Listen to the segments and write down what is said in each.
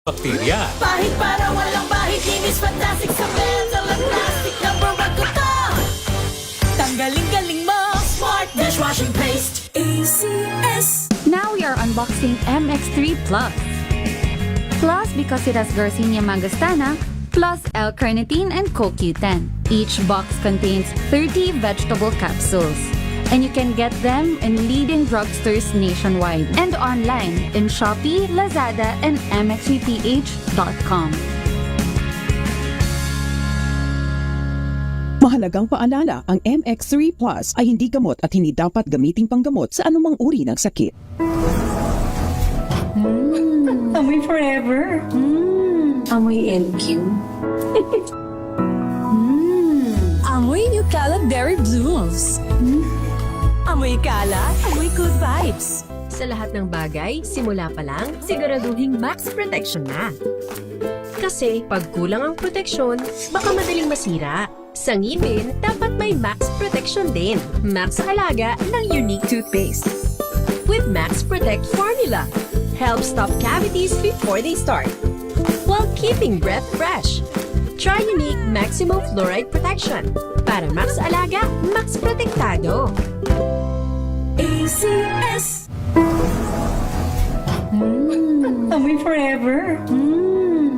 bakterya. Bahid para walang bahid, linis fantastic sa metal at plastic na barakuta. Tanggaling-galing mo, smart dishwashing paste. ACS. Now we are unboxing MX3 Plus. Plus because it has Garcinia mangostana, plus L-carnitine and CoQ10. Each box contains 30 vegetable capsules. And you can get them in leading drugstores nationwide and online in Shopee, Lazada, and mxvph.com. Mahalagang paalala, ang MX3 Plus ay hindi gamot at hindi dapat gamiting panggamot sa anumang uri ng sakit. Amoy forever. Amoy LQ. Amoy New Caleb Berry Blooms. Amoy kalat, amoy good vibes. Sa lahat ng bagay, simula pa lang, siguraduhing max protection na. Kasi pag kulang ang proteksyon, baka madaling masira. Sa ngipin, dapat may max protection din. Max Alaga ng Unique Toothpaste. With Max Protect Formula, help stop cavities before they start, while keeping breath fresh. Try Unique Maximum Fluoride Protection. Para Max Alaga, Max Protektado. ACS. Amoy forever.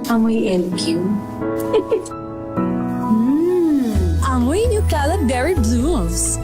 Amoy LQ. Amoy New Caleb Berry Blooms.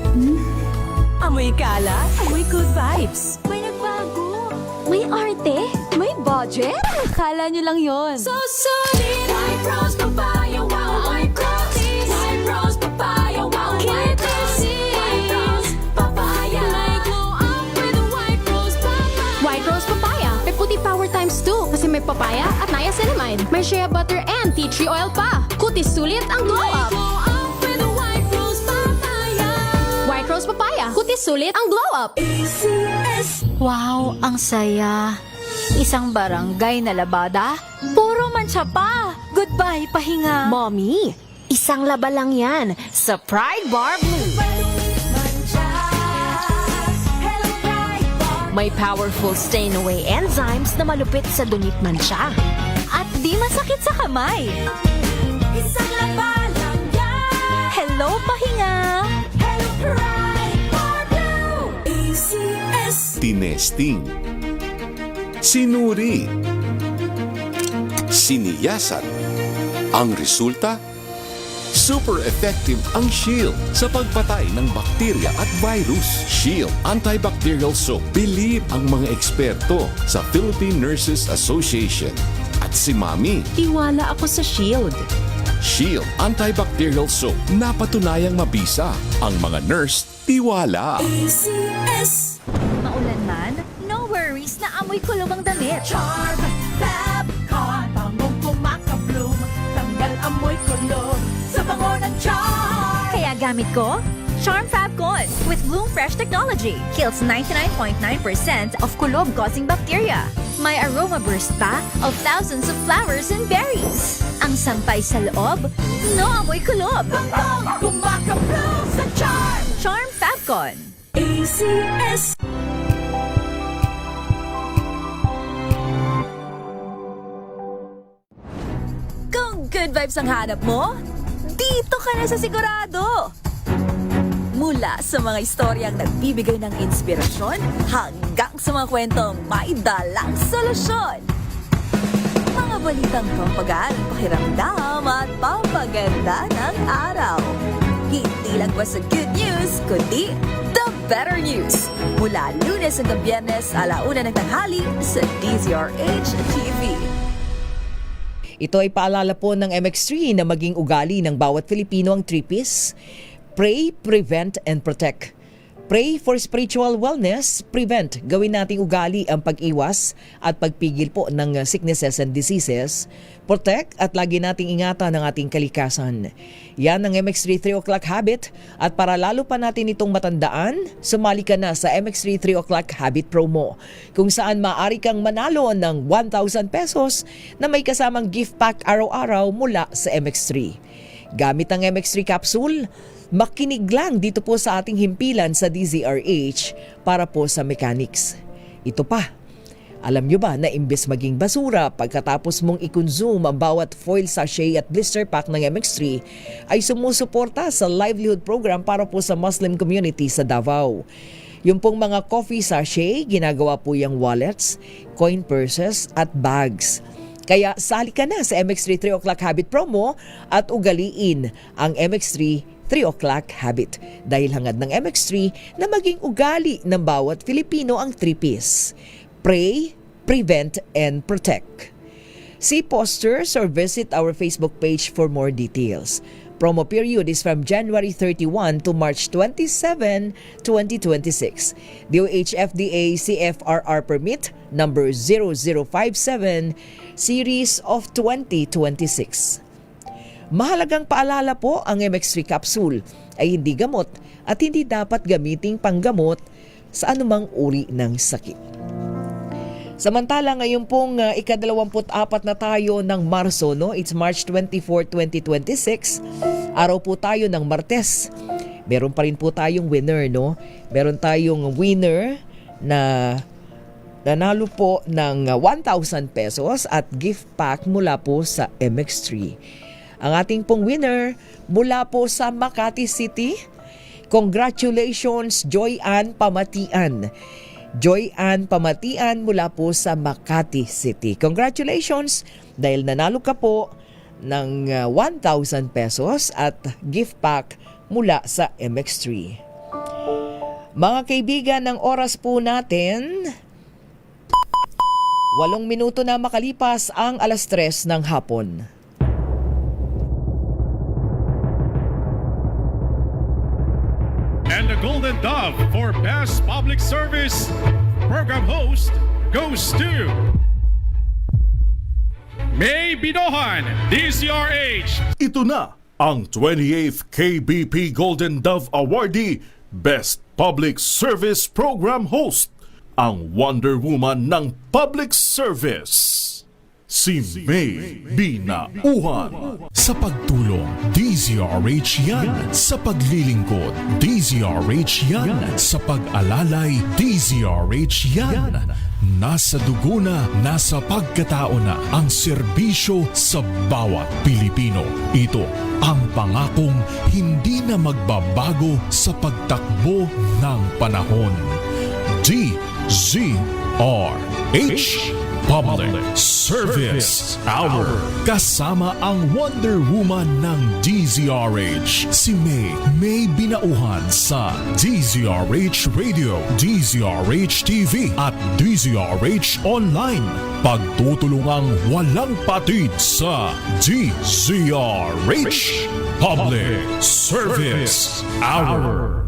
Amoy kalat, amoy good vibes. May nagbago! May arte! May budget! Akala nyo lang yon. So solid, White Rose Papaya, wow, White Rose. White Rose Papaya, wow, White Rose. White Rose Papaya. May glow up with White Rose Papaya. White Rose Papaya. May puti power times 2 kasi may papaya at niacinamide. May shea butter and tea tree oil pa. Kutis sulit ang glow May up. glow up with White Rose Papaya. White Rose Papaya. Kutis sulit ang glow up. ACS. Wow, ang saya! Isang barangay na labada, puro mancha pa! Goodbye, pahinga! Mommy, isang laba lang yan sa Pride Bar Blue. Hello, Pride Bar. May powerful stain-away enzymes na malupit sa dungit mancha. At di masakit sa kamay! Isang laba lang yan. Hello, pahinga! Hello, Pride Bar Blue. ACS. Tinesting, sinuri, siniyasan. Ang resulta? Super effective ang Shield sa pagpatay ng bakterya at virus. Shield Antibacterial Soap. Believe ang mga eksperto sa Philippine Nurses Association. At si Mami, Tiwala ako sa Shield. Shield Antibacterial Soap. Napatunayang mabisa. Ang mga nurse, tiwala. ACS. Maulan man, no worries na amoy kulog ang damit. Charm, Fab, Con, bangong kumaka-bloom. Tanggal amoy kulog sa bango ng charm. Kaya gamit ko, Charm Fab Con with Bloom Fresh Technology. Kills 99.9% of kulob-causing bacteria. May aroma burst pa of thousands of flowers and berries. Ang sampay sa loob, no amoy kulob. Bangong kumaka-bloom sa charm. Charm Fab Con. ACS. Kung good vibes ang hanap mo, dito ka na sa sigurado! Mula sa mga istoryang nagbibigay ng inspirasyon hanggang sa mga kwentong may dalang solusyon. Mga balitang pampagaan, pakiramdam at pampaganda ng araw. Hindi lang ba sa good news, kundi the better news. Mula Lunes hanggang Biyernes, 1:00 ng tanghali sa DZRH TV. Ito ay paalala po ng MX3 na maging ugali ng bawat Filipino ang 3Ps. Pray, prevent, and protect. Pray for spiritual wellness, prevent. Gawin nating ugali ang pag-iwas at pagpigil po ng sicknesses and diseases. Protect at lagi nating ingatan ang ating kalikasan. Yan ang MX3 3 o'clock habit at para lalo pa natin itong matandaan, sumali ka na sa MX3 3 o'clock habit promo kung saan maaari kang manalo ng 1,000 pesos na may kasamang gift pack araw-araw mula sa MX3. Gamit ang MX3 capsule, makinig lang dito po sa ating himpilan sa DZRH para po sa mechanics. Ito pa, Alam nyo ba na imbes maging basura pagkatapos mong i-consume ang bawat foil sachet at blister pack ng MX3 ay sumusuporta sa livelihood program para po sa Muslim community sa Davao. Yung pong mga coffee sachet, ginagawa po yung wallets, coin purses at bags. Kaya sali ka na sa MX3 3 O'Clock Habit promo at ugaliin ang MX3 3 O'Clock Habit. Dahil hangad ng MX3 na maging ugali ng bawat Filipino ang 3Ps. Pray, Prevent, and Protect. See posters or visit our Facebook page for more details. Promo period is from January 31 to March 27, 2026. DOH FDA CFRR Permit number 0057 Series of 2026. Mahalagang paalala po, ang MX3 capsule ay hindi gamot at hindi dapat gamiting panggamot sa anumang uri ng sakit. Samantala ngayon pong ika-24 na tayo ng Marso, no? It's March 24, 2026. Araw po tayo ng Martes. Meron pa rin po tayong winner, no? Meron tayong winner na nanalo po ng 1,000 pesos at gift pack mula po sa MX3. Ang ating pong winner mula po sa Makati City. Congratulations, Joy Ann Pamatian. Joy Ann Pamatian mula po sa Makati City. Congratulations dahil nanalo ka po ng 1,000 pesos at gift pack mula sa MX3. Mga kaibigan, ng oras po natin, 8 minuto na makalipas ang 3:00 ng hapon. And the Golden Dove for Best Public Service Program Host goes to May Binohan, DZRH. Ito na ang 28th KBP Golden Dove Awardee Best Public Service Program Host, ang Wonder Woman ng Public Service, si May Binauhan. Sa pagtulong, DZRH yan. Sa paglilingkod, DZRH yan. Sa pag-alalay, DZRH yan. Nasa dugo na, nasa pagkatao na ang serbisyo sa bawat Pilipino. Ito ang pangakong hindi na magbabago sa pagtakbo ng panahon. DZRH Public Service Hour. Kasama ang Wonder Woman ng DZRH, si May Binauhan sa DZRH Radio, DZRH TV at DZRH Online. Pagtutulungang walang patid sa DZRH Public Service Hour.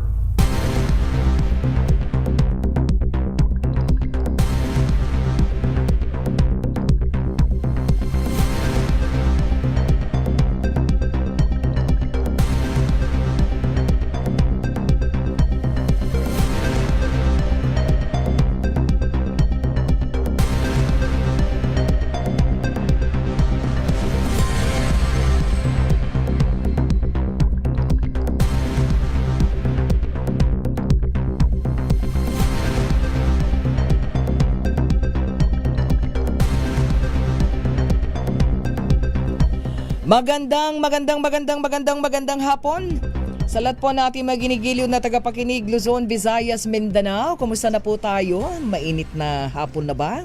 Magandang hapon. Sa lahat po natin maginigiliw na tagapakinig, Luzon, Visayas, Mindanao. Kumusta na po tayo? Mainit na hapon na ba?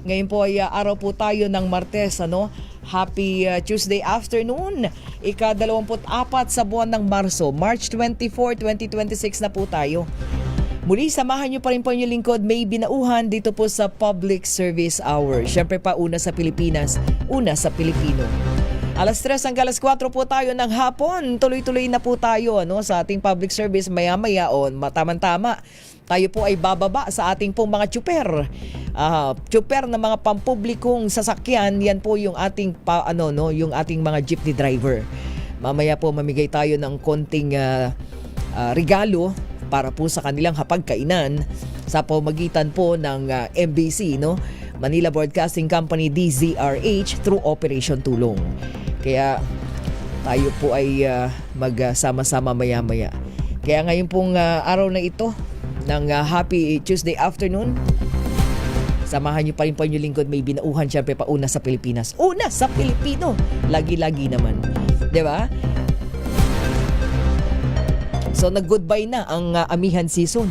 Ngayon po ay araw po tayo ng Martes, ano? Happy Tuesday afternoon. Ika-24 sa buwan ng Marso, March 24, 2026 na po tayo. Muli, samahan niyo pa rin po yung lingkod, May Binauhan, dito po sa Public Service Hour. Siyempre pa, una sa Pilipinas, una sa Pilipino. 3:00 hanggang 4:00 po tayo ng hapon. Tuloy-tuloy na po tayo, ano, sa ating public service. Maya-maya, tama-tama. Tayo po ay bababa sa ating pong mga tsuper. Tsuper na mga pampublikong sasakyan, yan po yung ating yung ating mga jeepney driver. Mamaya po mamigay tayo ng konting regalo para po sa kanilang hapagkainan sa pamagitan po ng MBC, no? Manila Broadcasting Company, DZRH, through Operation Tulong. Kaya tayo po ay magsama-sama maya-maya. Kaya ngayon pong araw na ito ng Happy Tuesday afternoon, Samahan niyo pa rin po yung lingkod, may binauhan syempre pa una sa Pilipinas. Una sa Pilipino! Lagi-lagi naman. 'Di ba? So nag-goodbye na ang amihan season.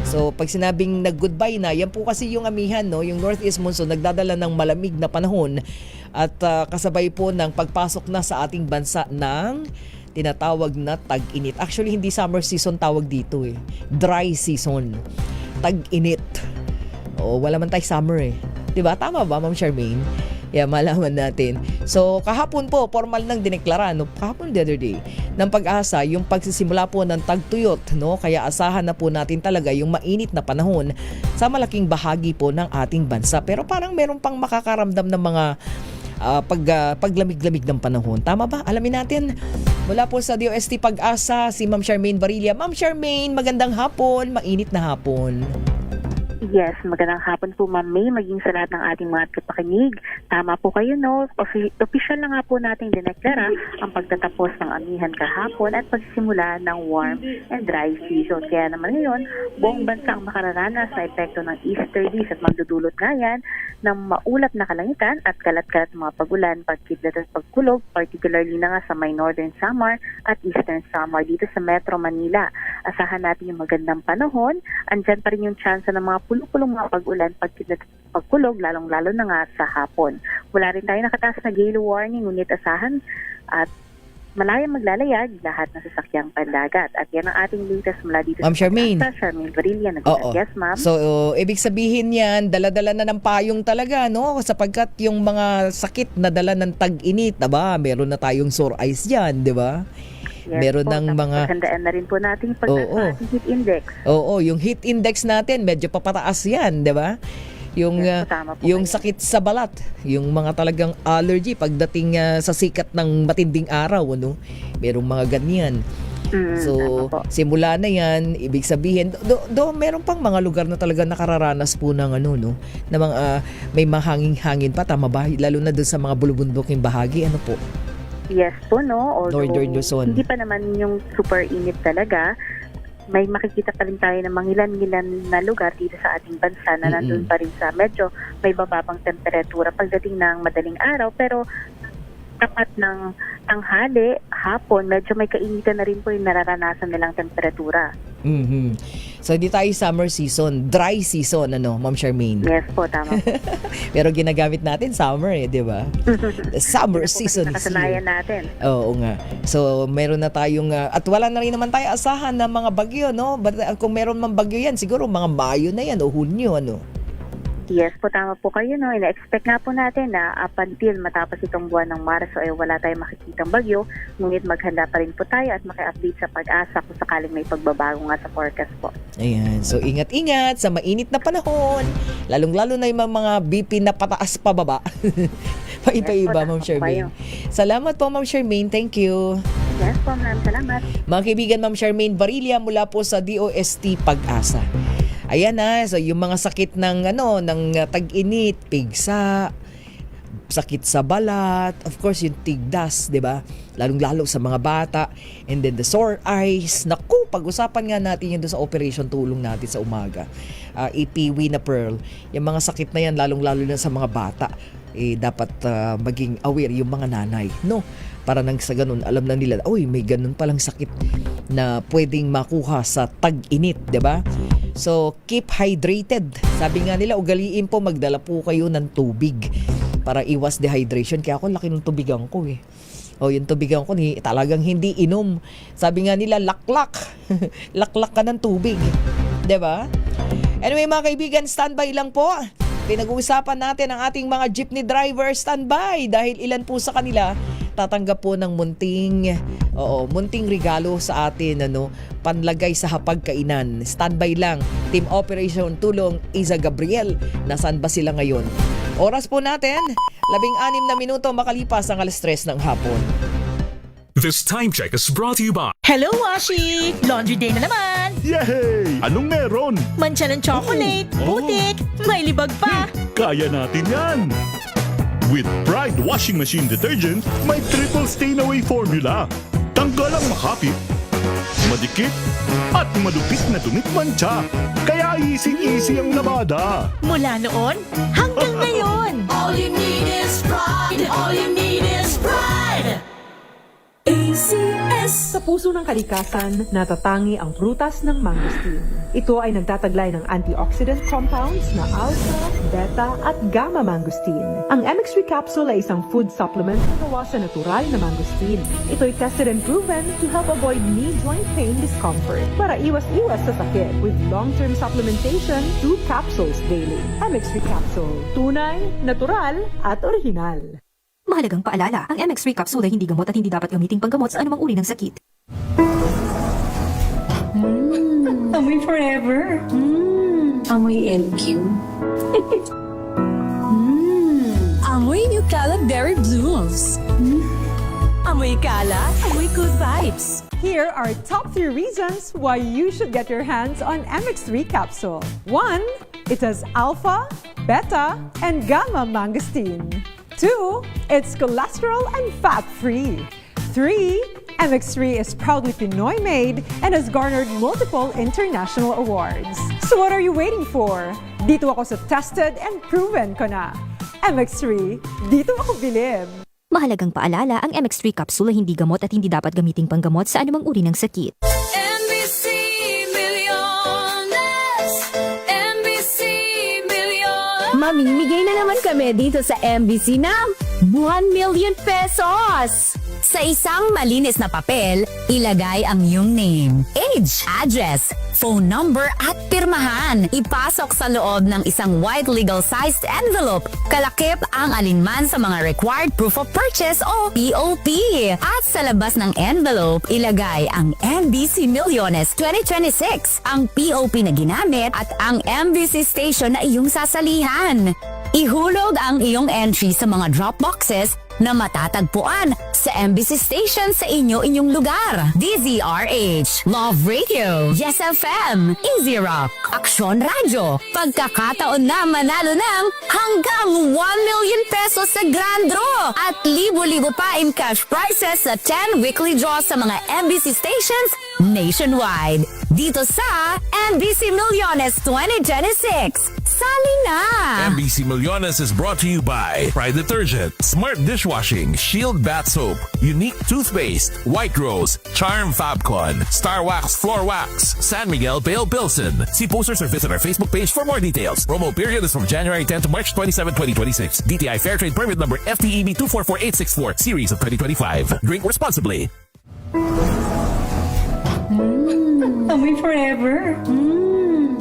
So pag sinabing nag-goodbye na, yan po kasi yung amihan, no? Yung Northeast Monsoon nagdadala ng malamig na panahon at kasabay po ng pagpasok na sa ating bansa ng tinatawag na tag-init. Actually, hindi summer season tawag dito eh. Dry season. Tag-init. O, wala man tayo summer eh. Diba? Tama ba, Ma'am Charmaine? Yeah, malaman natin. So, kahapon po, formal nang dineklara, no? Kahapon the other day, ng Pag-asa, yung pagsisimula po ng tagtuyot, no? Kaya asahan na po natin talaga yung mainit na panahon sa malaking bahagi po ng ating bansa. Pero parang meron pang makakaramdam ng mga paglamig-lamig ng panahon. Tama ba? Alamin natin. Mula po sa DOST Pag-asa, si Ma'am Charmaine Barilla. Ma'am Charmaine, magandang hapon. Mainit na hapon. Yes, magandang hapon po Ma'am May, maging sa lahat ng ating mga kapakinig. Tama po kayo, no? Official na nga po nating dineklara ang pagtatapos ng amihan kahapon at pagsimula ng warm and dry season. Kaya naman ngayon, buong bansa ang makararanas sa epekto ng easterlies at magdudulot nga yan ng maulap na kalangitan at kalat-kalat mga pagulan, pagkidlat at pagkulog, particularly na nga sa may Northern Samar at Eastern Samar dito sa Metro Manila. Asahan natin yung magandang panahon. Andyan pa rin yung chance ng mga pulong mga pag-ulan, pagkidlat at pagkulog, lalong-lalo na nga sa hapon. Wala rin tayo nakataas na gale warning, ngunit asahan at malayang maglalayag lahat ng sasakyang pandagat. At yan ang ating latest mula dito Ma'am Charmaine. sa Charmaine Barilla. Yes, ma'am. So, ibig sabihin yan, dala-dala na ng payong talaga, no? Sapagkat yung mga sakit na dala ng tag-init, diba? Meron na tayong sore eyes yan, di ba? Yes, meron po, ng mga... Paghandaan na rin po natin yung ating heat index. Oo, yung heat index natin, medyo papataas yan, di ba? Yung, yung sakit sa balat, yung mga talagang allergy pagdating sa sikat ng matinding araw, ano? Merong mga ganyan. So, simula na yan, ibig sabihin, meron pang mga lugar na talaga nakararanas po ng ano, no? Na mga, may mahanging-hangin pa, tama ba? Lalo na doon sa mga bulubunduking bahagi, ano po? Yes po, no? Although, Northern Luzon. hindi pa naman yung super init talaga, may makikita pa rin tayo ng mangilan-ngilan na lugar dito sa ating bansa na nandun pa rin sa medyo may bababang temperatura pagdating ng madaling araw. Pero tapat ng tanghali, hapon, medyo may kainitan na rin po yung nararanasan nilang temperatura. So, hindi tayo summer season, dry season, ano, Ma'am Charmaine? Yes po, tama po. Pero ginagamit natin summer eh, di ba? Summer season is here. Nakasanayan natin. Oo nga. So, meron na tayong, at wala na rin naman tayo asahan ng mga bagyo, no? But, kung meron man bagyo yan, siguro mga Mayo na yan o Hunyo, ano? Yes po, tama po kayo, no? Ina-expect nga po natin na up until matapos itong buwan ng Marso ay wala tayong makikitang bagyo, ngunit maghanda pa rin po tayo at maki-update sa Pag-asa kung sakaling may pagbabago nga sa forecast po. Ayan. So, ingat-ingat sa mainit na panahon, lalong-lalo na yung mga BP na pataas pababa. Paiba-iba, Ma'am Charmaine. Salamat po, Ma'am Charmaine. Thank you. Yes po, ma'am. Salamat. Mga kaibigan, Ma'am Charmaine Barilla mula po sa DOST Pag-asa. Ayan na, so yung mga sakit ng tag-init, pigsa, sakit sa balat, of course yung tigdas, 'di ba? Lalong-lalo sa mga bata, and then the sore eyes. Naku, pag-usapan nga natin yun doon sa operation tulong natin sa umaga. Ipiwi na Pearl. Yung mga sakit na yan, lalong-lalo na sa mga bata, dapat maging aware yung mga nanay, no? Para nang sa ganun, alam na nila, oy, may ganun palang sakit na pwedeng makuha sa tag-init, 'di ba? So, keep hydrated. Sabi nga nila, ugaliin po, magdala po kayo ng tubig para iwas dehydration. Kaya ako, laki ng tubigan ko eh. O, yung tubigan ko, talagang hindi inom. Sabi nga nila, laklak. Laklak ka ng tubig. 'Di ba? Anyway, mga kaibigan, standby lang po. Pinag-uusapan natin ang ating mga jeepney driver, standby. Dahil ilan po sa kanila tatanggap po ng munting regalo sa atin, panlagay sa hapagkainan. Standby lang. Team Operation Tulong Isa Gabriel. Nasaan ba sila ngayon? Oras po natin, 16 na minuto makalipas ang 3:00 ng hapon. This time check is brought to you by Hello, Washi! Laundry day na naman! Yay! Anong meron? Mancha ng chocolate, putik, may libag pa! Kaya natin yan! With Pride Washing Machine Detergent, may triple stain away formula. Tanggal ang makapit, Madikit at malupit na dumit mancha. Kaya easy-easy ang labada. Mula noon hanggang ngayon. All you need is pride. All you need is pride. ACS. Sa puso ng kalikasan, natatangi ang prutas ng mangosteen. Ito ay nagtataglay ng antioxidant compounds na alpha, beta at gamma mangosteen. Ang MX3 capsule ay isang food supplement na gawa sa natural na mangosteen. Ito ay tested and proven to help avoid knee joint pain discomfort para iwas-iwas sa sakit with long-term supplementation 2 capsules daily. MX3 capsule. Tunay, natural at original. Mahalagang paalala, ang MX3 capsule ay hindi gamot at hindi dapat gamiting panggamot sa anumang uri ng sakit. Amoy forever. Amoy LQ. Amoy New Cala Berry Blooms. Amoy Kala, amoy good vibes. Here are top 3 reasons why you should get your hands on MX3 capsule. 1. It has alpha, beta, and gamma mangosteen. 2. It's cholesterol and fat-free. 3. MX3 is proudly Pinoy made and has garnered multiple international awards. So what are you waiting for? Dito ako sa tested and proven ko na. MX3, dito ako bilib. Mahalagang paalala, ang MX3 capsule ay hindi gamot at hindi dapat gamiting panggamot sa anumang uri ng sakit. NBC Millones. NBC Millones. Mamimigay na naman kami dito sa MBC ng 1 million pesos! Sa isang malinis na papel, ilagay ang iyong name, age, address, phone number at pirmahan. Ipasok sa loob ng isang white legal-sized envelope. Kalakip ang alinman sa mga required proof of purchase o POP. At sa labas ng envelope, ilagay ang NBC Millones 2026, ang POP na ginamit at ang MBC station na iyong sasalihan. Ihulog ang iyong entry sa mga drop boxes na matatagpuan sa MBC station sa inyong lugar. DZRH, Love Radio, Yes FM, Easy Rock, Aksyon Radio. Pagkakataon na manalo ng hanggang 1 million pesos sa Grand Draw at libo-libo pa in cash prizes sa 10 weekly draws sa mga MBC stations nationwide. Dito sa MBC Millones 2026. Sali na! MBC Millones is brought to you by Pride Detergent, Smart Dishwashing, Shield Bath Soap, Unique Toothpaste, White Rose, Charm Fabcon, Star Wax Floor Wax, San Miguel Pale Pilsen. See posters or visit our Facebook page for more details. Promo period is from January 10 to March 27, 2026. DTI Fairtrade Permit Number FTEB 244864, Series of 2025. Drink responsibly. Amoy forever.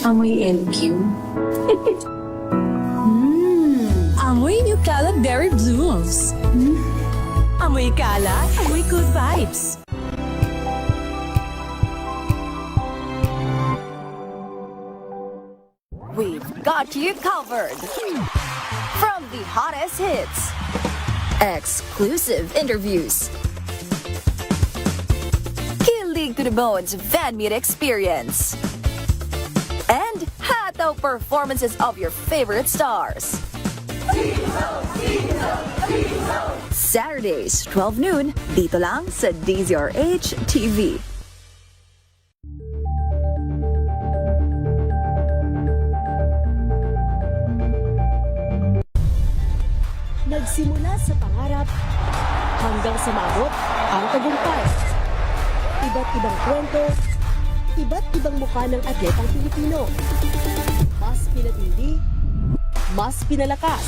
Amoy LQ. Amoy New Cala Berry Blooms. Amoy Kala, amoy good vibes. We've got you covered. From the hottest hits, exclusive interviews, kilig to the bones fan meet experience, and hataw performances of your favorite stars. Saturdays, 12 noon, dito lang sa DZRH TV. Nagsimula sa pangarap hanggang sa maabot ang tagumpay. Iba't ibang kwento, iba't ibang mukha ng atletang Pilipino. Mas pinatindi, mas pinalakas,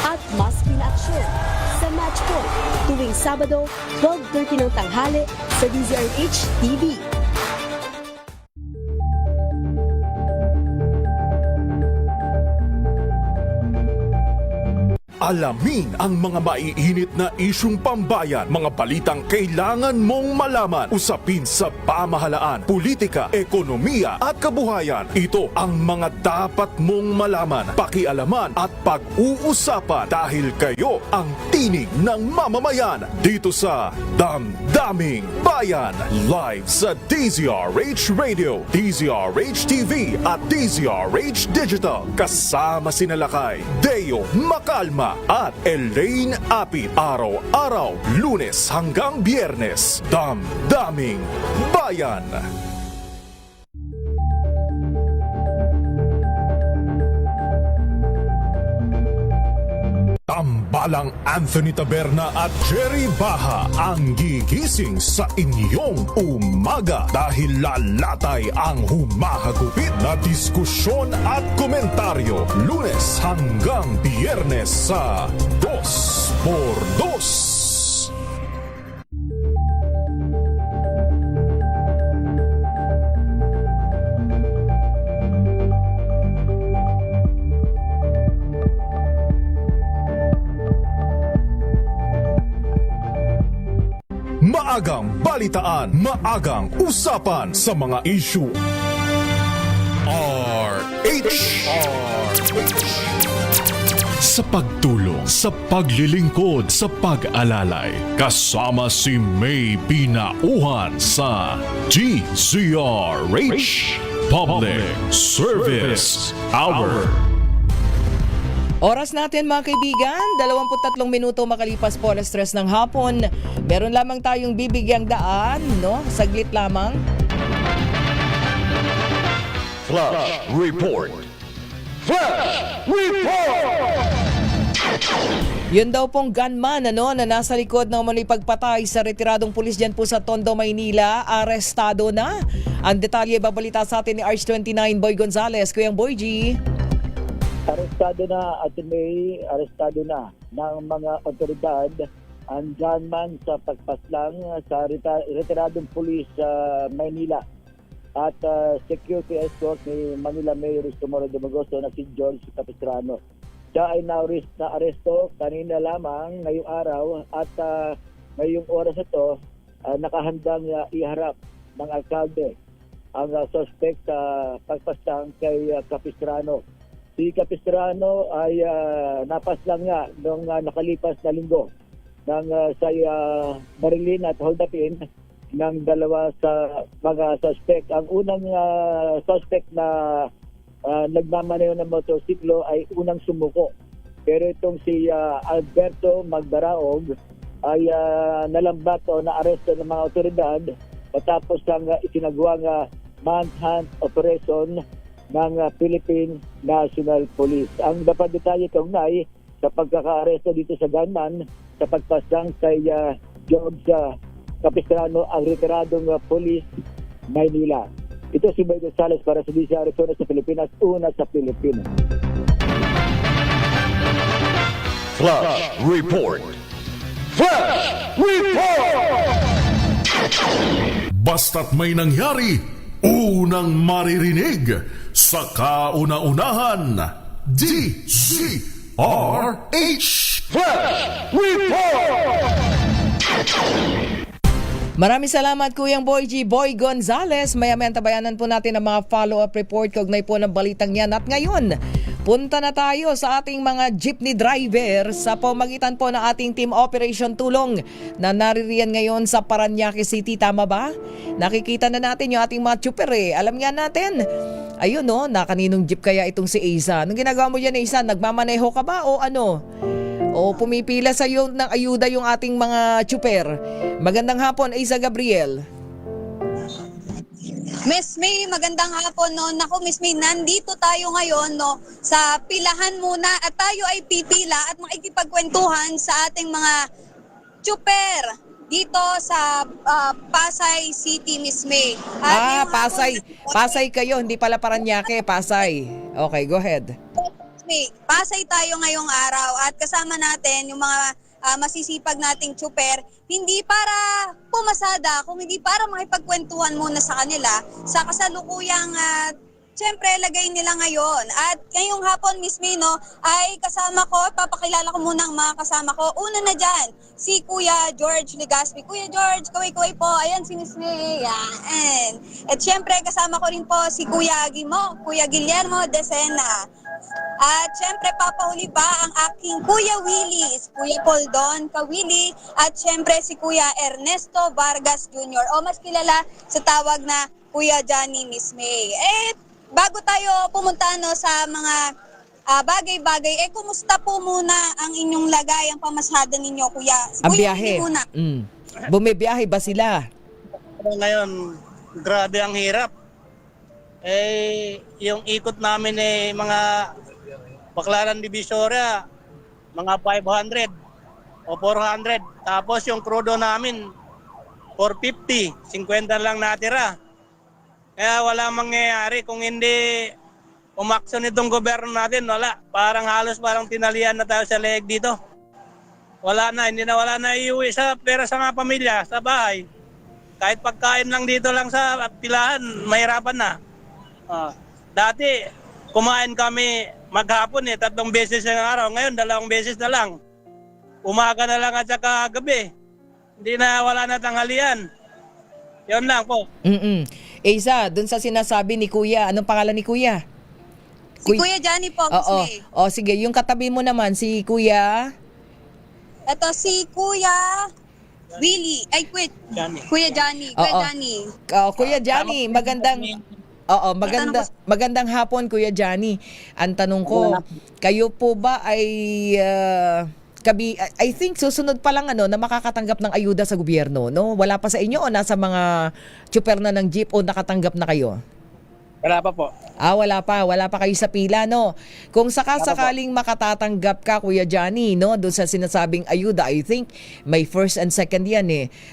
at mas pinaaksyon sa Match Point tuwing Sabado, 12:30 ng tanghali sa DZRH TV. Alamin ang mga maiinit na isyung pambayan, mga balitang kailangan mong malaman, usapin sa pamahalaan, politika, ekonomiya at kabuhayan. Ito ang mga dapat mong malaman, pakialaman at pag-uusapan dahil kayo ang tinig ng mamamayan dito sa Damdaming Bayan. Live sa DZRH Radio, DZRH TV at DZRH Digital. Kasama sina Lakay, Deo Macalma at Elaine Apit. Araw-araw, Lunes hanggang Biyernes. Damdaming Bayan. Tambalang Anthony Taberna at Jerry Baha ang gigising sa inyong umaga dahil lalatay ang humahagupit na diskusyon at komentaryo Lunes hanggang Biyernes sa 2x2. Maagang balitaan, maagang usapan sa mga issue. RH. Sa pagtulong, sa paglilingkod, sa pag-alalay, kasama si May Binauhan sa DZRH Public Service Hour. Oras natin mga kaibigan, 23 minuto makalipas po alas 3 ng hapon. Meron lamang tayong bibigyang daan, no? Saglit lamang. Flash Report. Flash Report! Yun daw pong gunman na nasa likod ng muli pagpatay sa retiradong pulis dyan po sa Tondo, Maynila, arestado na. Ang detalye babalita sa atin ni RH29 Boy Gonzales. Kuyang Boy G. Arestado na at may arestado na ng mga otoridad ang gunman sa pagpaslang sa retiradong pulis sa Maynila at security escort ni Manila Mayor Tomorrow Dumagoso na si George Capistrano. Siya ay na-aresto kanina lamang ngayong araw at ngayong oras ito nakahandang iharap ng alkalde ang suspect sa pagpaslang kay Capistrano. Si Capistrano ay napaslang nga noong nakalipas na linggo ng sa Marilyn at hold-upin ng dalawa sa mga suspect. Ang unang suspect na nagmamaneho ng motorsiklo ay unang sumuko. Pero itong si Alberto Magdaraog ay nalambat o naaresto ng mga otoridad matapos ang isinagawang manhunt operation ng Philippine National Police. Ang dapat detalye kaugnay sa pagkakaaresto dito sa gunman sa pagpaslang kay George Capistrano, ang retiradong police Maynila. Ito si Boy Gonzales para sa DZRH sa Pilipinas, una sa Pilipinas. Flash Report. Flash Report! Basta't may nangyari, unang maririnig sa kauna-unahan. DZRH Flash Report! Maraming salamat Kuyang Boy G. Boy Gonzales. Maya-maya tabayanan po natin ang mga follow-up report kaugnay po ng balitang yan. At ngayon, punta na tayo sa ating mga jeepney driver sa pamagitan po ng ating Team Operation Tulong na naririyan ngayon sa Parañaque City. Tama ba? Nakikita na natin yung ating mga tsuper eh. Alam nga natin. Ayun no, na kaninong jeep kaya itong si Aiza? Anong ginagawa mo dyan Aiza? Nagmamaneho ka ba o ano? O pumipila sa iyo ng ayuda yung ating mga tsuper? Magandang hapon Aiza Gabriel. Miss May, magandang hapon no. Naku Miss May, nandito tayo ngayon no sa pilahan muna at tayo ay pipila at makikipagkwentuhan sa ating mga tsuper dito sa Pasay City, Miss May. Pasay kayo, hindi pala Parañaque, Pasay. Okay, go ahead. Pasay tayo ngayong araw at kasama natin yung mga masisipag nating tsuper, hindi para pumasada, kung hindi para makipagkwentuhan muna sa kanila sa kasalukuyang siyempre lagay nila ngayon. At ngayong hapon, Miss May, no, ay kasama ko, papakilala ko muna ang mga kasama ko. Una na dyan, si Kuya George Legaspi. Kuya George, kaway-kaway po. Ayan si Miss May. Yan. At siyempre kasama ko rin po si Kuya Guillermo Decena. At syempre papahuli pa ang aking Kuya Willie, Kuya Poldon Kawili, at syempre si Kuya Ernesto Vargas Jr. o mas kilala sa tawag na Kuya Johnny, Miss May. Bago tayo pumunta no, sa mga bagay-bagay. Kumusta po muna ang inyong lagay, ang pamasada ninyo, kuya? Ang Kuya, biyahe. hindi muna. Bumibiyahe ba sila? Ngayon, grabe ang hirap. Yung ikot namin mga Baclaran Divisoria, mga 500 o 400. Tapos yung crudo namin, 450, 50 lang natira. Kaya wala mangyayari kung hindi umaksyon itong gobyerno natin, wala. Parang tinalian na tayo sa leeg dito. Wala na iuwi sa pera sa mga pamilya, sa bahay. Kahit pagkain lang dito lang sa pilahan, mahirapan na. Dati, kumain kami maghapon 3 beses ng araw. Ngayon, 2 beses na lang. Umaga na lang at saka gabi. Wala na tanghalian. Yun lang po. Isa, dun sa sinasabi ni Kuya, anong pangalan ni Kuya? Si Kuya Johnny po, Miss Oo. May. Sige, yung katabi mo naman, si Kuya... Ito si Kuya Willie. Johnny. Kuya Johnny. Kuya Johnny, magandang hapon, Kuya Johnny. Ang tanong ko, kayo po ba ay I think susunod pa lang na makakatanggap ng ayuda sa gobyerno, no? Wala pa sa inyo o nasa mga tsuper na ng jeep o nakatanggap na kayo? Wala pa po. Wala pa kayo sa pila, no? Kung sakaling makatatanggap ka, Kuya Johnny, no, doon sa sinasabing ayuda, I think may first and second yan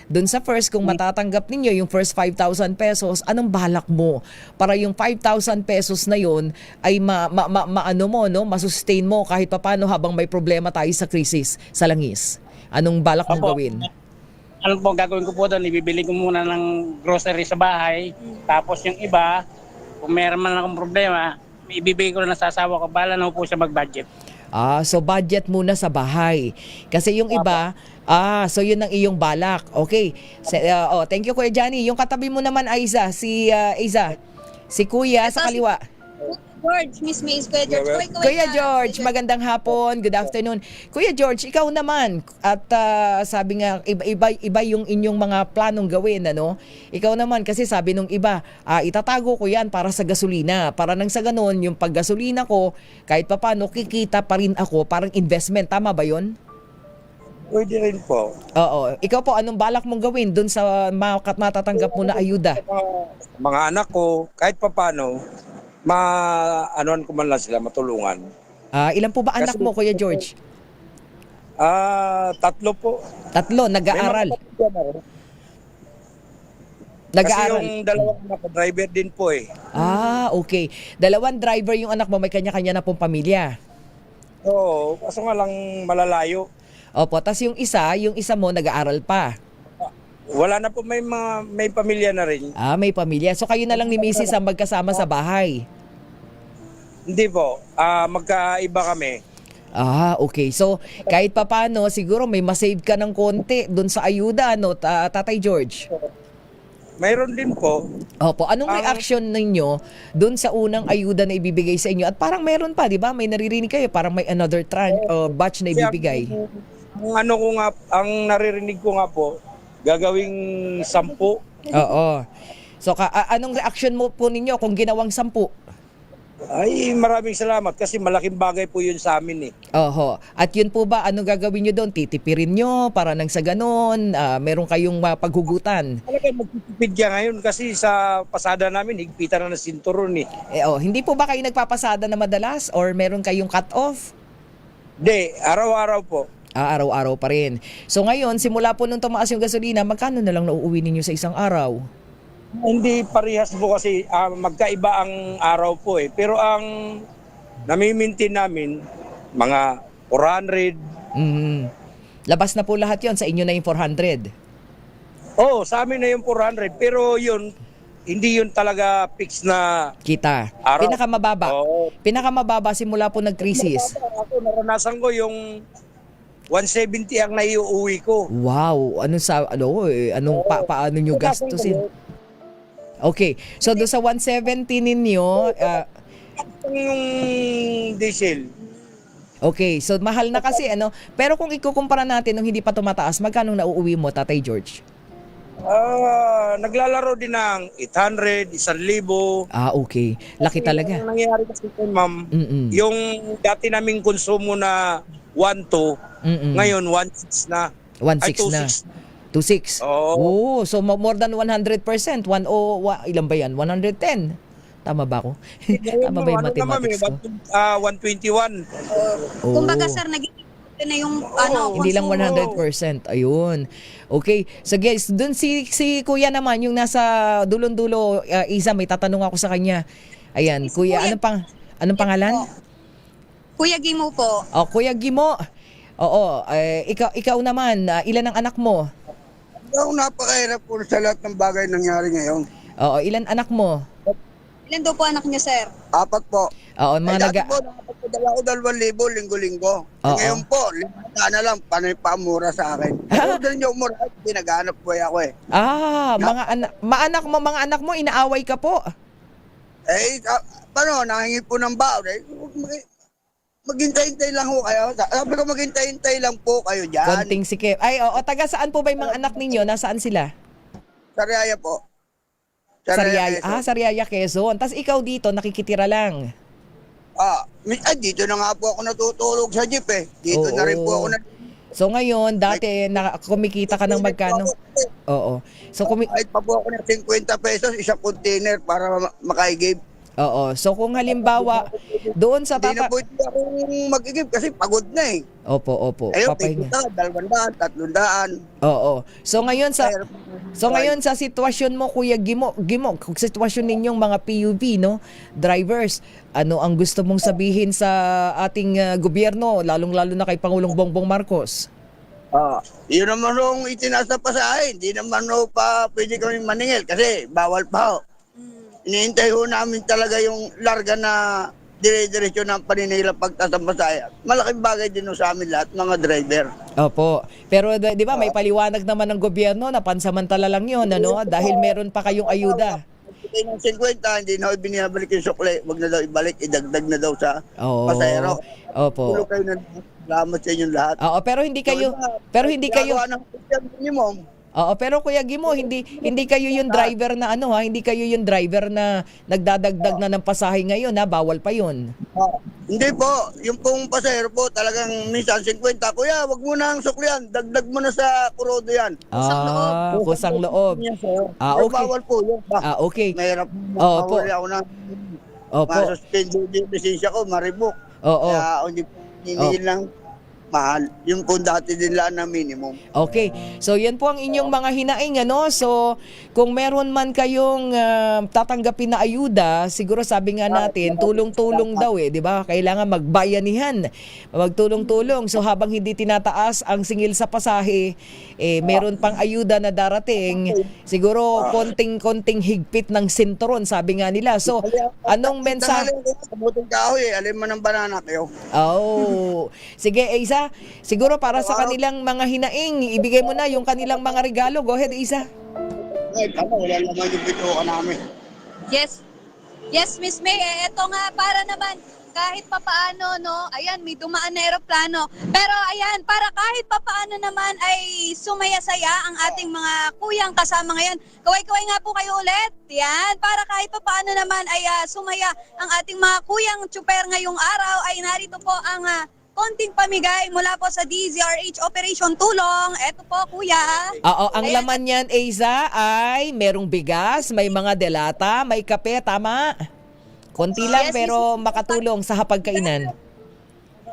Doon sa first, kung matatanggap ninyo yung first 5,000 pesos, anong balak mo para yung 5,000 pesos na yun ay masustain mo kahit papano habang may problema tayo sa krisis sa langis? Anong balak mong gawin? Ano po gagawin ko po doon? Ibibili ko muna ng grocery sa bahay. Tapos yung iba, kung meron man akong problema, ibibigay ko na sa asawa ko, bala na po siya mag-budget. So budget muna sa bahay. Kasi yung iba, so yun ang iyong balak. Okay. Thank you, Kuya Johnny. Yung katabi mo naman, Aiza, si Kuya sa kaliwa. George, Miss May, Kuya George. Kuya George, magandang hapon. Good afternoon. Kuya George, ikaw naman. At sabi nga, iba yung inyong mga planong gawin, ano? Ikaw naman, kasi sabi nung iba, itatago ko yan para sa gasolina. Para nang sa ganon, yung paggasolina ko, kahit papano, kikita pa rin ako, parang investment. Tama ba yun? Pwede rin po. Oo. Ikaw po, anong balak mong gawin dun sa matatanggap mo na ayuda? Mga anak ko, kahit papano, ma-anuan ko man lang sila, matulungan. Ilan po ba anak mo, Kuya George? 3 po. 3, nag-aaral. Kasi yung 2 anak ko, driver din po Okay. 2 driver yung anak mo, may kanya-kanya na pong pamilya. Oo, kaso nga lang malalayo. Opo, tas yung isa mo nag-aaral pa. Wala na po, may pamilya na rin. May pamilya. So kayo na lang ni Mrs. ang magkasama sa bahay? Hindi po, magkaiba kami. Okay. So kahit papano, siguro may masave ka ng konti dun sa ayuda, no, Tatay George? Mayroon din po. Opo, anong reaction ninyo dun sa unang ayuda na ibibigay sa inyo? At parang meron pa, di ba? May naririnig kayo, parang may another batch na ibibigay. Ang naririnig ko nga po, gagawing 10. Oo. So, anong reaction mo po ninyo kung ginawang 10? Ay, maraming salamat kasi malaking bagay po yun sa amin Oho. At yun po ba, anong gagawin nyo doon? Titipirin nyo para nang sa ganon? Meron kayong paghugutan? Talagang magtitipid ka ngayon kasi sa pasada namin, higpitan na ng sinturon Hindi po ba kayo nagpapasada na madalas? Or meron kayong cut-off? Hindi, araw-araw po. Araw-araw pa rin. So ngayon, simula po nung tumaas yung gasolina, magkano na lang nauuwi ninyo sa isang araw? Hindi parehas po kasi magkaiba ang araw po Pero ang nami-maintain namin, mga 400. Labas na po lahat yon sa inyo na yung 400? Sa amin na yung 400. Pero yun, hindi yun talaga fix na kita. Araw. Pinakamababa simula po nag-crisis. Ako naranasan ko yung 170 ang naiuwi ko. Wow, paano nyo gastusin? Okay, so doon sa 170 ninyo, yung diesel. Okay, so mahal na kasi Pero kung ikukumpara natin nung hindi pa tumataas, magkano nauuwi mo, Tatay George? Naglalaro din ng 800, 1,000. Okay. Laki talaga. Ang nangyayari kasi po, ma'am, Mm-mm. yung dati naming konsumo na 1,2, ngayon 1,6 na. 1.6 na. 2.6. Oh, so more than 100%. Ilan ba yan? 110. Tama ba ako? Tama ba yung mathematics ko? 121. Kumbaga sir, naging na yung Hindi lang konsumo. 100%. Ayun. Okay. So guys, dun si Kuya naman, yung nasa dulon-dulo, Isa, may tatanong ako sa kanya. Ayan, Kuya, anong pangalan? Kuya Gimo po. Kuya Gimo. Oo, ikaw naman, ilan ang anak mo? Ako napakahirap po sa lahat ng bagay nangyari ngayon. Oo, ilan anak mo? Ilan daw po anak niyo, sir? 4 po. Oo, mga Dati po, nakapagpadala ko 2,000 linggo-linggo. Ngayon po, 5 na lang, panay pamura sa akin. Order niyo umura, pinaghanap po ako eh. Mga anak mo, inaaway ka po. Paano, nangingi po ng baon eh. Maghintay-hintay lang ho kayo. Sabi ko maghintay-hintay lang po kayo dyan. Konting sikip. Taga saan po ba yung mga anak ninyo? Nasaan sila? Sariaya po. Sariaya. Sariaya, Quezon. Tapos ikaw dito, nakikitira lang. Dito na nga po ako natutulog sa jeep eh. Dito na rin po ako So ngayon, dati kumikita ka ng magkano? Oo. So kahit pa po ako ng 50 pesos, isang container para makaigib. Oo. So kung halimbawa, doon sa Hindi na po ito akong mag-igib kasi pagod na eh. Opo. Ayun, Papahinga. 200, 300. Oo. So ngayon sa sitwasyon mo, Kuya Gimo, sitwasyon ninyong mga PUV, no? Drivers, ano ang gusto mong sabihin sa ating gobyerno, lalong-lalo na kay Pangulong Bongbong Marcos? Yun naman nung itinasa pa sa akin, hindi naman pa pwede kami maningil kasi bawal pa ho. Iniintay ho namin talaga yung larga na dire-diretso ng paninila pagtatambasayan. Malaking bagay din ho sa amin lahat, mga driver. Opo. Pero di ba may paliwanag naman ng gobyerno na pansamantala lang yun, ano? Dahil meron pa kayong ayuda. Ng 50, hindi na ho binabalik yung sukle. Huwag na daw ibalik, idagdag na daw sa pasahero. Opo. Tulog kayo na salamat sa inyong lahat. Pero hindi kayo minimum. Pero Kuya Gimo, hindi kayo yung driver na hindi kayo yung driver na nagdadagdag na ng pasahe ngayon, bawal pa yun. Hindi po, yung pong pasahero po talagang minsan 50, kuya, wag mo na ang suklian, dagdag mo na sa kurodo yan. Kusang loob. Okay. Bawal po yun. Okay. Mahirap Opo. ako na ma-suspend yung lisensya ko, maribok. Kaya hindi lang mahal. Yung po dati din lang na minimum. Okay. So, yan po ang inyong mga hinaing, ano? So, kung meron man kayong tatanggapin na ayuda, siguro sabi nga natin, tulong-tulong daw di ba? Kailangan magbayanihan. Magtulong-tulong. So, habang hindi tinataas ang singil sa pasahe, meron pang ayuda na darating. Siguro, konting higpit ng sinturon, sabi nga nila. So, anong mensahe? Kabuting kahoy, alin mo ng banana kayo. Sige, Isa. Siguro para sa kanilang mga hinaing, ibigay mo na yung kanilang mga regalo. Go ahead, Isa. Wala naman yung bituka namin. Yes, Miss May. Ito nga, para naman kahit papaano, no? Ayan, may dumaan na eroplano. Pero ayan, para kahit papaano naman ay sumaya-saya ang ating mga kuyang kasama ngayon. Kaway-kaway nga po kayo ulit. Yan, para kahit papaano naman ay sumaya ang ating mga kuyang tsuper ngayong araw ay narito po ang konting pamigay mula po sa DZRH Operation Tulong. Eto po, kuya. Ang laman niyan, Eiza, ay merong bigas, may mga delata, may kape, tama? Konti lang pero makatulong sa hapagkainan.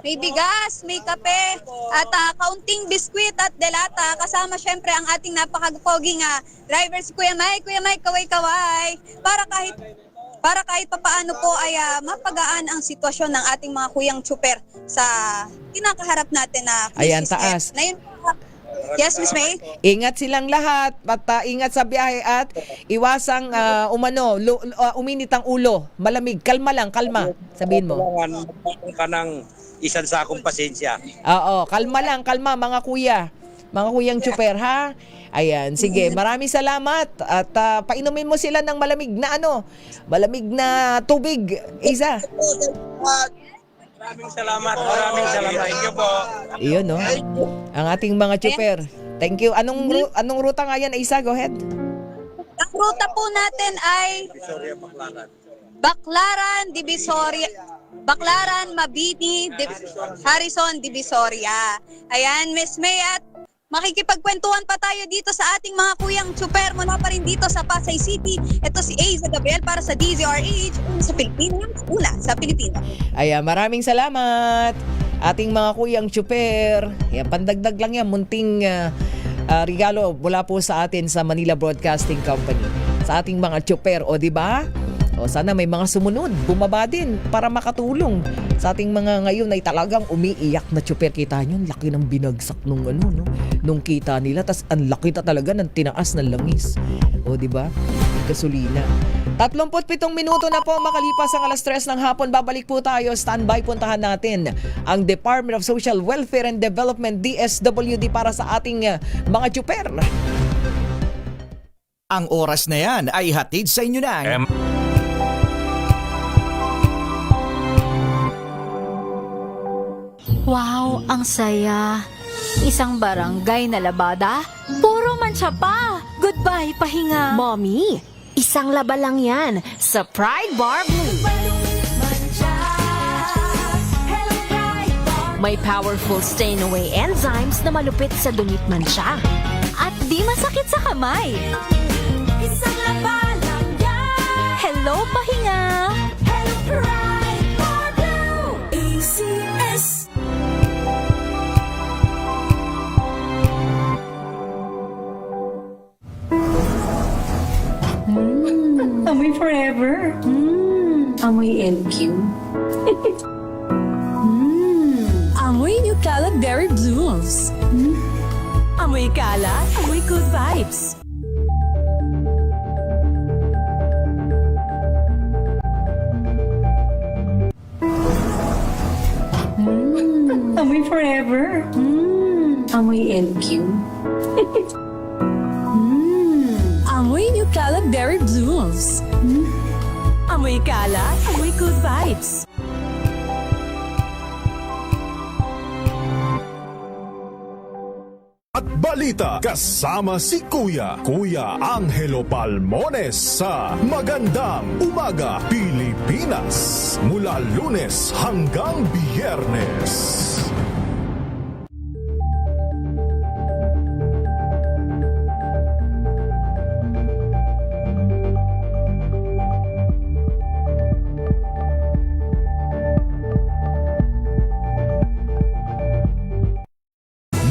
May bigas, may kape, at kaunting biskwit at delata. Kasama syempre ang ating napakagpoging driver si Kuya Mike. Kuya Mike, kaway-kaway. Para kahit papaano po ay mapagaan ang sitwasyon ng ating mga kuyang tsuper sa kinakaharap natin na crisis. Ayan, taas. Yes, Miss May? Ingat silang lahat at ingat sa biyahe at iwasang uminit ang ulo. Malamig, kalma lang, kalma. Sabihin mo. Magpapang ka ng isang sakong pasensya. Kalma lang, kalma mga kuya. Mga kuyang tsuper, ha? Ayan, sige, maraming salamat at painumin mo sila ng malamig na tubig, Isa. Maraming salamat. Thank you po. Iyon, no? Ang ating mga tsuper. Thank you. Anong ruta nga yan, Aisa? Go ahead. Ang ruta po natin ay Baclaran, Divisoria, Baclaran, Mabini, Harrison, Divisoria. Ayan, Miss May, at makikipagkwentuhan pa tayo dito sa ating mga kuyang tsuper mula pa rin dito sa Pasay City. Ito si Aiza Gabriel para sa DZRH, una sa Pilipino. Ayan, maraming salamat. Ating mga kuyang tsuper. Ayan, pandagdag lang yan, munting regalo mula po sa atin sa Manila Broadcasting Company. Sa ating mga tsuper, o di ba? O sana may mga sumunod, bumaba din para makatulong sa ating mga ngayon ay talagang umiiyak na tsuper. Kita nyo, laki ng binagsak nung nung kita nila, tas ang laki talaga ng tinaas ng langis. O di ba? Gasolina. 37 minuto na po makalipas ang 3:00 ng hapon. Babalik po tayo. Standby, puntahan natin ang Department of Social Welfare and Development, DSWD, para sa ating mga tsuper. Ang oras na yan ay hatid sa inyo ng Wow, ang saya. Isang barangay na labada, puro mancha pa. Goodbye, pahinga. Mommy, isang laba lang yan sa Pride Bar Blue. May powerful stain-away enzymes na malupit sa dumit mancha. At di masakit sa kamay. Isang laba lang yan. Hello, pahinga. Hello, Pride Bar Blue. ACS. Amoy forever. Amoy LQ. Amoy New Calad Berry Blooms. Amoy kalat, amoy good vibes. Amoy forever. Amoy LQ. Amoy New Calad Berry Blooms. Amoy kalat, amoy good vibes. At balita kasama si Kuya Angelo Palmones sa Magandang Umaga Pilipinas mula Lunes hanggang Biyernes.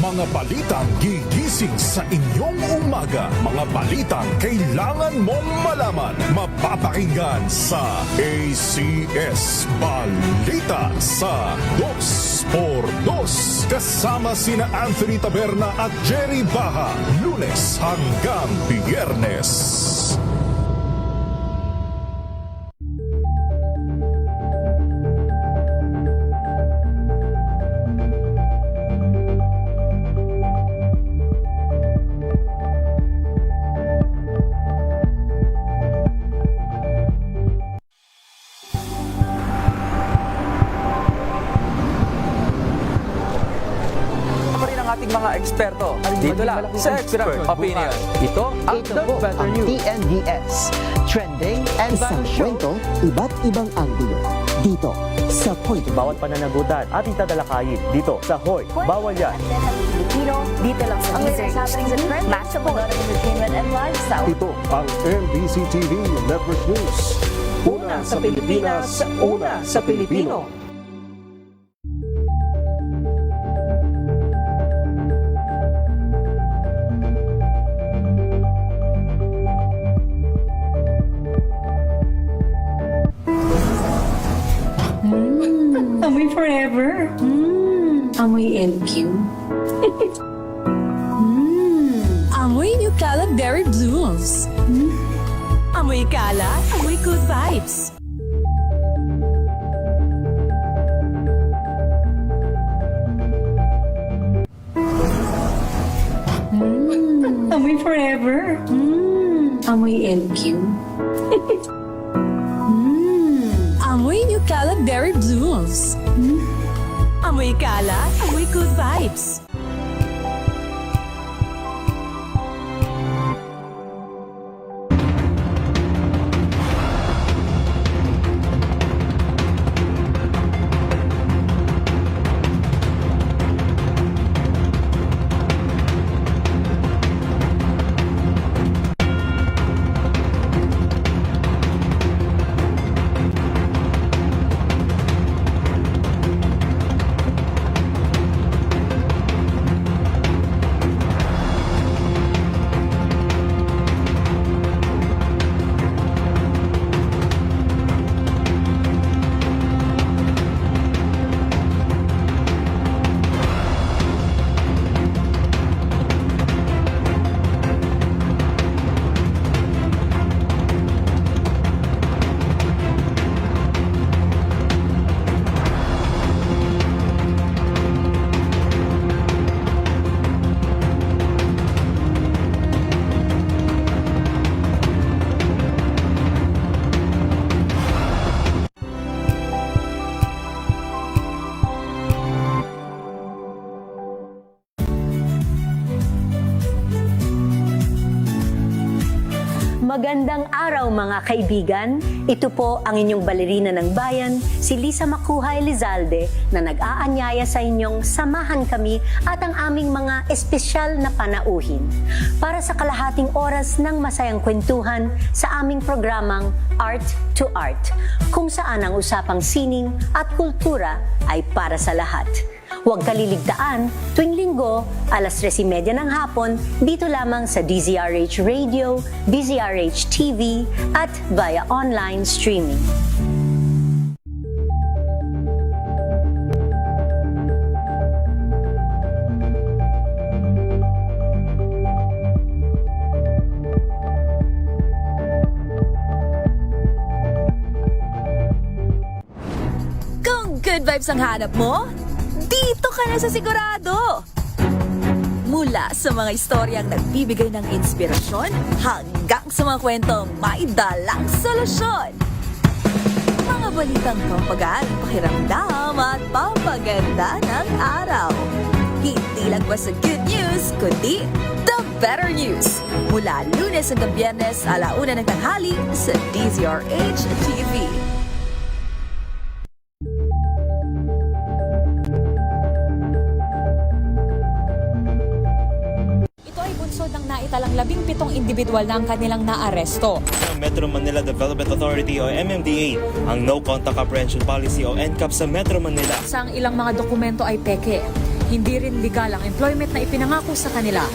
Mga balitang gigising sa inyong umaga. Mga balitang kailangan mong malaman. Mapapakinggan sa ACS Balita sa 2x2. Kasama sina Anthony Taberna at Jerry Baha. Lunes hanggang Biyernes. Mga eksperto dito lang sa Expert Opinion. Ito ang The Better News. TNDS, trending and isang kwento, iba't ibang anggulo. Dito sa Point. Bawat pananagutan ating tatalakayin dito sa Hoy. Bawal yan. Filipino, dito lang sa Wizard TV, matchable entertainment and lifestyle. Ito ang MBC TV Network News. Una sa Pilipinas, una sa Pilipino. Amoy forever. Amoy LQ. Amoy New Calad Berry Blooms. Amoy kalat, amoy good vibes. Amoy forever. Amoy LQ. Amoy New Calad Berry Blooms. Amoy kalat, amoy good vibes. Magandang araw mga kaibigan. Ito po ang inyong balerina ng bayan, si Lisa Makuhay Lizalde na nag-aanyaya sa inyong samahan kami at ang aming mga espesyal na panauhin para sa kalahating oras ng masayang kwentuhan sa aming programang Art to Art, kung saan ang usapang sining at kultura ay para sa lahat. Huwag kaliligtaan, tuwing linggo, alas 3:30 ng hapon, dito lamang sa DZRH Radio, DZRH TV, at via online streaming. Kung good vibes ang hanap mo, dito ka na sa sigurado! Mula sa mga istoryang nagbibigay ng inspirasyon hanggang sa mga kwentong may dalang solusyon. Mga balitang pampagaan, pakiramdam at pampaganda ng araw. Hindi lang basta good news, kundi the better news. Mula Lunes hanggang Biyernes, 1:00 ng tanghali sa DZRH TV. Ng naitalang 17 individual na ang kanilang naaresto. Metro Manila Development Authority o MMDA ang No Contact Apprehension Policy o NCAP sa Metro Manila. Sa ang ilang mga dokumento ay peke. Hindi rin legal ang employment na ipinangako sa kanila.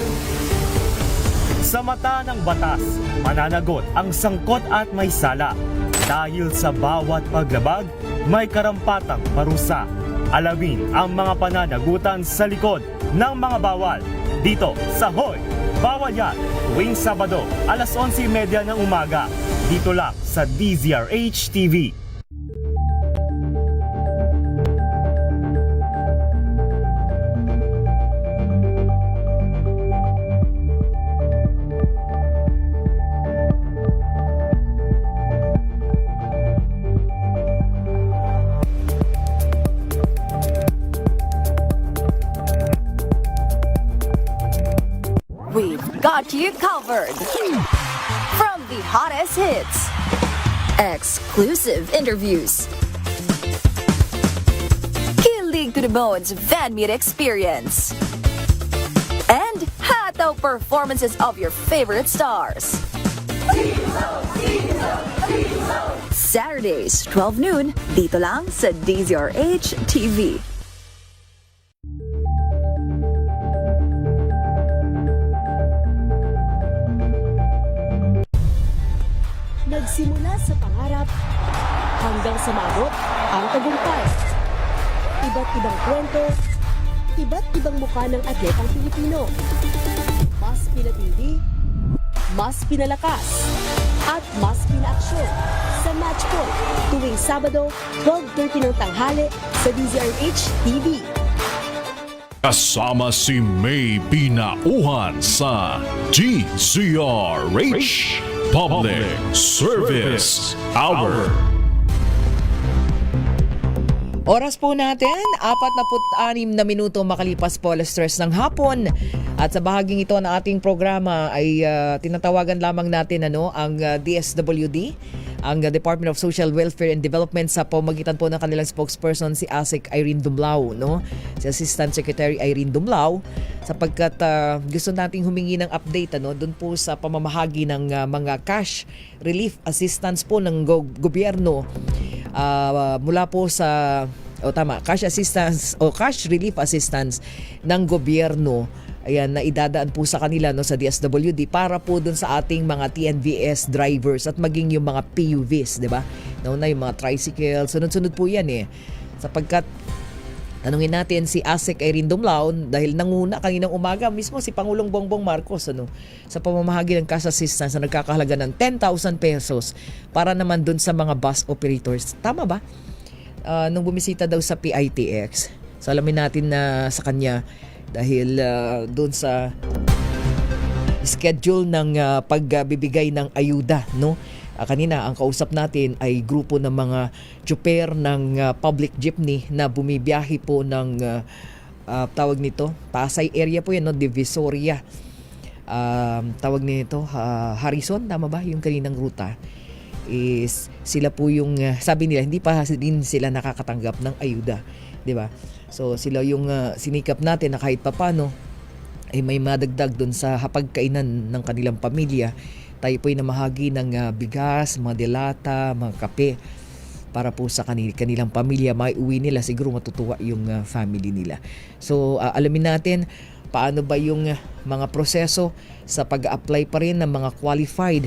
Sa mata ng batas, mananagot ang sangkot at may sala. Dahil sa bawat paglabag, may karampatang parusa. Alamin ang mga pananagutan sa likod ng mga bawal. Dito sa Hoy! Bawal Yan! Tuwing Sabado, alas 11:30 ng umaga. Dito lang sa DZRH TV. We've got you covered. From the hottest hits, exclusive interviews, kilig to the bones fan meet experience, and hataw performances of your favorite stars. Saturdays, 12 noon, dito lang sa DZRH TV. Nagsimula sa pangarap hanggang sa maabot ang tagumpay. Iba't ibang kwento, iba't ibang mukha ng atletang Pilipino. Mas pinatindi, mas pinalakas, at mas pinaaksyon sa Match Point tuwing Sabado, 12:30 ng tanghali sa DZRH TV. Kasama si May Pinauhan sa DZRH Public Service Hour. Oras po natin, 46 na minuto makalipas po alas 3 ng hapon. At sa bahaging ito ng ating programa ay tinatawagan lamang natin ang DSWD, ang Department of Social Welfare and Development sa pamagitan po ng kanilang spokesperson si ASEC Irene Dumlao, si Assistant Secretary Irene Dumlao, sapagkat gusto nating humingi ng update doon po sa pamamahagi ng mga cash relief assistance po ng gobyerno mula po sa cash assistance o cash relief assistance ng gobyerno. Ayan, na idadaan po sa kanila sa DSWD para po dun sa ating mga TNVS drivers at maging yung mga PUVs, di ba? Nauna yung mga tricycles, sunod-sunod po yan sapagkat tanungin natin si ASEC Irene Dumlao dahil nanguna kaninang umaga mismo si Pangulong Bongbong Marcos sa pamamahagi ng cash assistance na nagkakahalaga ng 10,000 pesos para naman dun sa mga bus operators. Tama ba? Nung bumisita daw sa PITX, so alamin natin na sa kanya dahil doon sa schedule ng pagbibigay ng ayuda, kanina ang kausap natin ay grupo ng mga tsuper ng public jeepney na bumibiyahe po ng tawag nito, Pasay area po yan, Divisoria. tawag nito, Harrison, tama ba? Yung kaninang ruta. Is sila po yung, sabi nila, hindi pa din sila nakakatanggap ng ayuda. 'Di ba? So sila yung sinikap natin na kahit papano ay may madagdag doon sa hapagkainan ng kanilang pamilya. Tayo po ay namahagi ng bigas, mga delata, mga kape para po sa kanilang pamilya. Maiuwi nila, siguro matutuwa yung family nila. So alamin natin paano ba yung mga proseso sa pag-apply pa rin ng mga qualified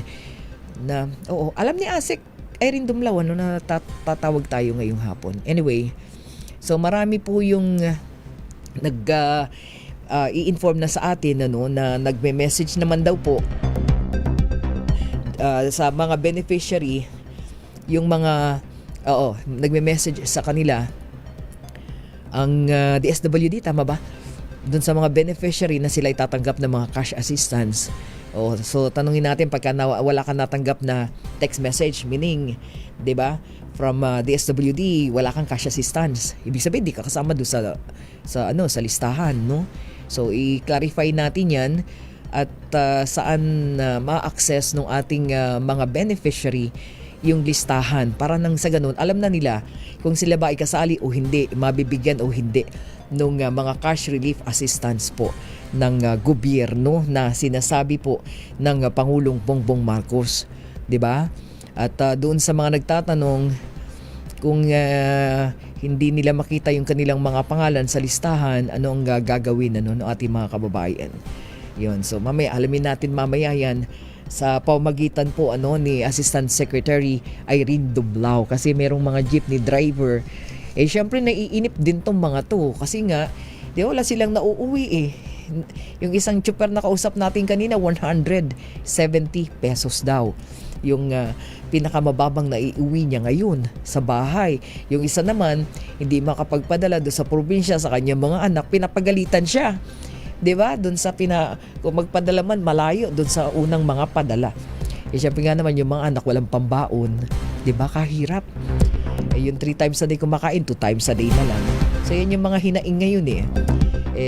na, alam ni Asik Erin Dumlaw na tatawag tayo ngayong hapon. Anyway, so marami po yung i-inform na sa atin na nagme-message naman daw po sa mga beneficiary, yung mga nagme-message sa kanila ang DSWD, tama ba? Doon sa mga beneficiary na sila itatanggap ng mga cash assistance. So tanungin natin pagka wala ka natanggap na text message, meaning, 'di ba? From DSWD, wala kang cash assistance. Ibig sabihin, di ka kasama doon sa listahan, no? So i-clarify natin 'yan at saan ma-access ng ating mga beneficiary yung listahan para nang sa ganun alam na nila kung sila ba ay kasali o hindi, mabibigyan o hindi nung mga cash relief assistance po ng gobyerno na sinasabi po ng Pangulong Bongbong Marcos, 'di ba? At doon sa mga nagtatanong kung hindi nila makita yung kanilang mga pangalan sa listahan, ano ang gagawin ng ating mga kababayan. Yun. So mamaya alamin natin mamaya yan sa pamamagitan po ni Assistant Secretary Irene Dumlaw, kasi merong mga jeepney driver syempre naiinip din tong mga to kasi nga wala silang nauuwi Yung isang chopper na kausap natin kanina, 170 pesos daw yung pinakamababang na iuwi niya ngayon sa bahay. Yung isa naman, hindi makapagpadala doon sa probinsya sa kanyang mga anak, pinapagalitan siya. 'Di ba? Doon sa kung magpadala man malayo doon sa unang mga padala. Syempre nga naman yung mga anak walang pambaon, 'di ba? Kahirap. Yung 3 times a day kumakain, 2 times a day na lang. So yan yung mga hinaing ngayon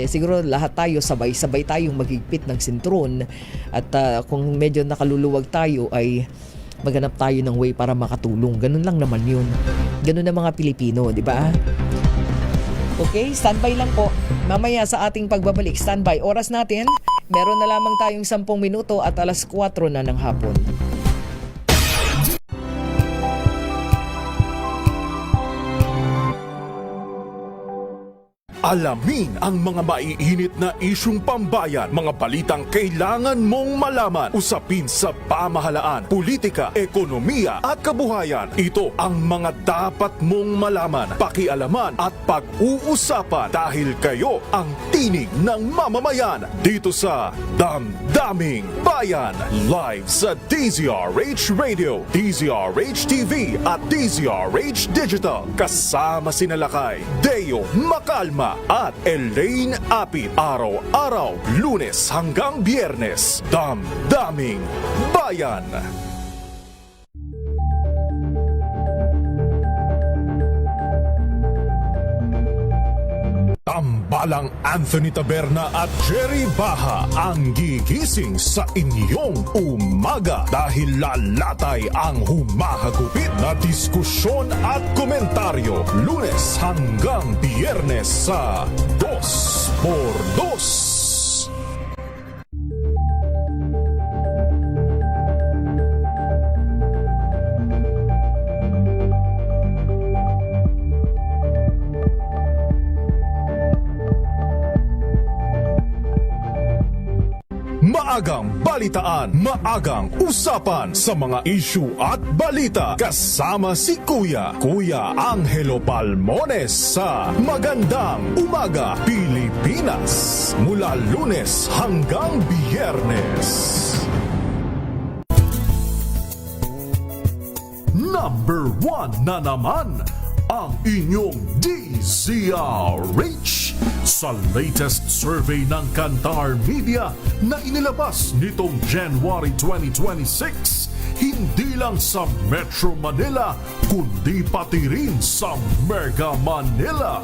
siguro lahat tayo sabay-sabay tayong magigpit ng sintron at kung medyo nakaluluwag tayo ay maghanap tayo ng way para makatulong. Ganun lang naman yun. Ganun ang mga Pilipino, di ba? Okay, standby lang po. Mamaya sa ating pagbabalik, standby. Oras natin, meron na lamang tayong 10 minuto at 4:00 na ng hapon. Alamin ang mga maiinit na isyung pambayan, mga balitang kailangan mong malaman, usapin sa pamahalaan, politika, ekonomiya at kabuhayan. Ito ang mga dapat mong malaman, pakialaman at pag-uusapan dahil kayo ang tinig ng mamamayan dito sa Damdaming Bayan. Live sa DZRH Radio, DZRH TV at DZRH Digital. Kasama sinalakay Deo Macalma at Elaine Apit. Araw-araw, Lunes hanggang Biyernes. Damdaming Bayan. Tambalang Anthony Taberna at Jerry Baha ang gigising sa inyong umaga dahil lalatay ang humahagupit na diskusyon at komentaryo Lunes hanggang Biyernes sa 2x2. Maagang balitaan, maagang usapan sa mga issue at balita. Kasama si Kuya Angelo Palmones sa Magandang Umaga Pilipinas. Mula Lunes hanggang Biyernes. Number 1 na naman ang inyong DZRH sa latest survey ng Kantar Media na inilabas nitong January 2026, hindi lang sa Metro Manila kundi pati rin sa Mega Manila.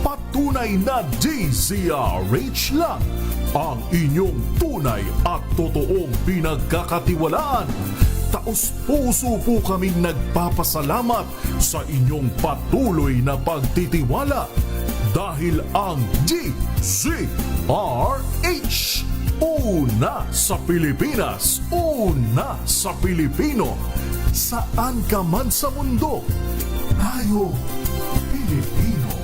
patunay na DZRH lang ang inyong tunay at totoong pinagkakatiwalaan. Taos-puso po kaming nagpapasalamat sa inyong patuloy na pagtitiwala dahil ang DZRH, una sa Pilipinas, una sa Pilipino. Saan ka man sa mundo, tayo Pilipino.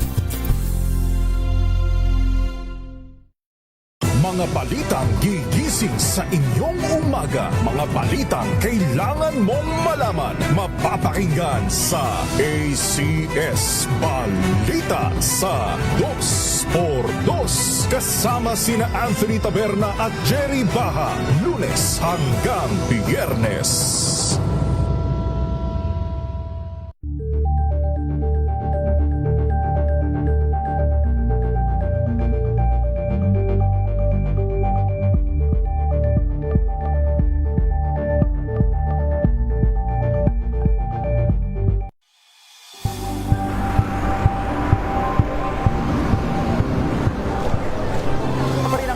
Mga balitang gigising sa inyong umaga. Mga balitang kailangan mong malaman. Mapapakinggan sa ACS Balita sa 2x2. Kasama sina Anthony Taberna at Jerry Baha. Lunes hanggang Biyernes.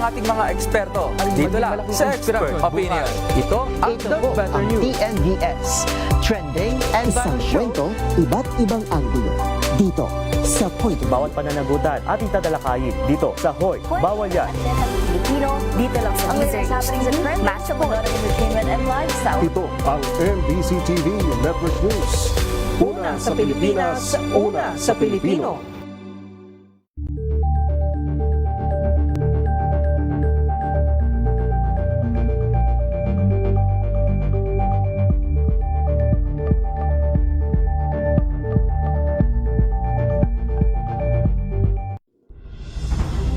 Ating mga eksperto. Dito lang sa Expert Opinion. Ito ang The Better News. TNVS. Trending and isang kwento, iba't ibang anggulo. Dito sa Point. Bawat pananagutan ating tatalakayin dito sa Hoy, Bawal Yan. Pilipino, dito lang sa DZRH TV, matchable entertainment and lifestyle. Ito ang MBC TV Network News. Una sa Pilipinas, una sa Pilipino.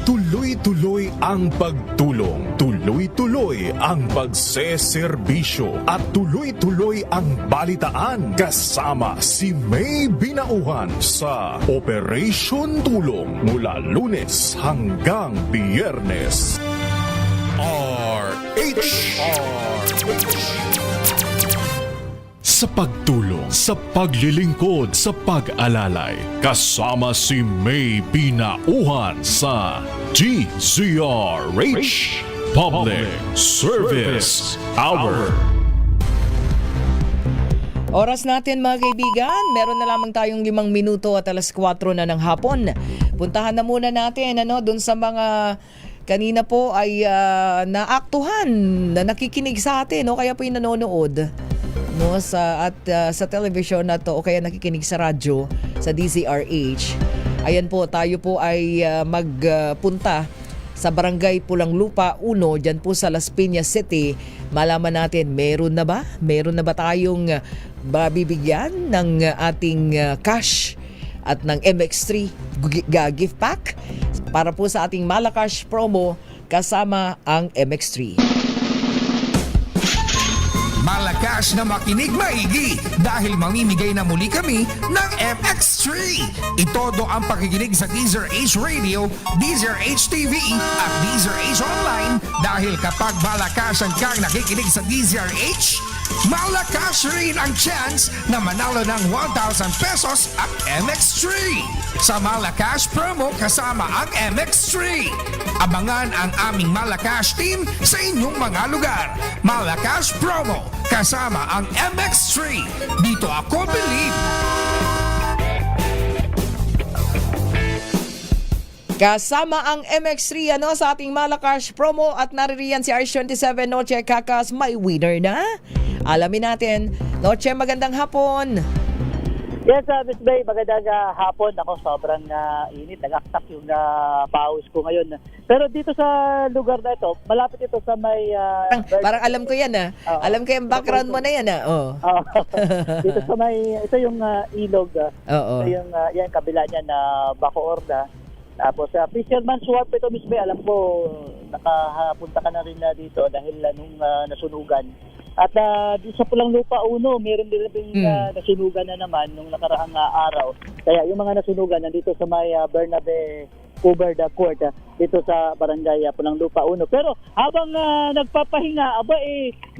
Tuloy-tuloy ang pagtulong, tuloy-tuloy ang pagseserbisyo at tuloy-tuloy ang balitaan kasama si May Binauhan sa Operation Tulong mula Lunes hanggang Biyernes. RH sa pagtulong, sa paglilingkod, sa pag-alalay. Kasama si May Binauhan sa DZRH Public Service Hour. Oras natin mga kaibigan, meron na lamang tayong 5 minuto at 4:00 na ng hapon. Puntahan na muna natin dun sa mga kanina po ay naaktuhan na nakikinig sa atin, kaya po yung nanonood sa television na to o kaya nakikinig sa radyo sa DZRH. Ayan po, tayo po ay magpunta sa Barangay Pulang Lupa 1 dyan po sa Las Piñas City. Malaman natin, meron na ba tayong bibigyan ng ating cash at ng MX3 gift pack para po sa ating Malacash promo kasama ang MX3. Malakas na makinig maigi dahil mamimigay na muli kami ng MX3. Itodo ang pakikinig sa DZRH Radio, DZRH TV at DZRH Online dahil kapag malakasan kang nakikinig sa DZRH, malakas rin ang chance na manalo ng 1,000 pesos at MX3. Sa Malacash promo kasama ang MX3. Abangan ang aming Malacash team sa inyong mga lugar. Malacash promo kasama ang MX3. Dito ako believe. Kasama ang MX3 sa ating Malacash promo at naririyan si RH27 Noche Kakas, may winner na. Alamin natin. Noche, magandang hapon. Yes, Miss Bay, magandang hapon. Ako, sobrang init. Nagaksak yung pawis ko ngayon. Pero dito sa lugar na ito, malapit ito sa may... parang alam ko yan alam ko yung background mo na yan Dito sa may... Ito yung ilog. Oo. Ito yung yan, kabila niya na Bacoorda. Tapos Fisherman's Wharf ito, Miss Bay. Alam ko, nakapunta ka na rin dito dahil nung nasunugan. At sa Pulang Lupa 1, meron din nasunugan na naman nung nakaraang araw. Kaya yung mga nasunugan nandito sa may Bernabe Covered Court dito sa Barangay Pulang Lupa 1. Pero habang nagpapahinga,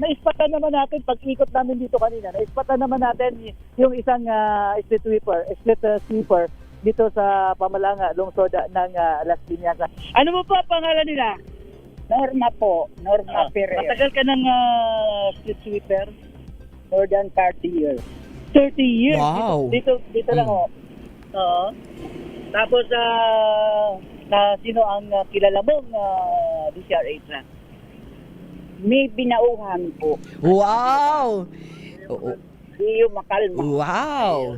naispatan naman natin, pag-ikot namin dito kanina, naispatan naman natin yung isang street sweeper dito sa Pamalanga, lungsod ng Las Piñas. Ano mo po pangalan nila? Norma po, Norma Perez. Matagal ka ng street sweeper? More than 30 years. 30 years? Wow. Dito lang ho. Oo. Tapos, sino ang kilala mong DCRH na? May binauhan po. Wow! Oo. Iyo Makalma. Wow!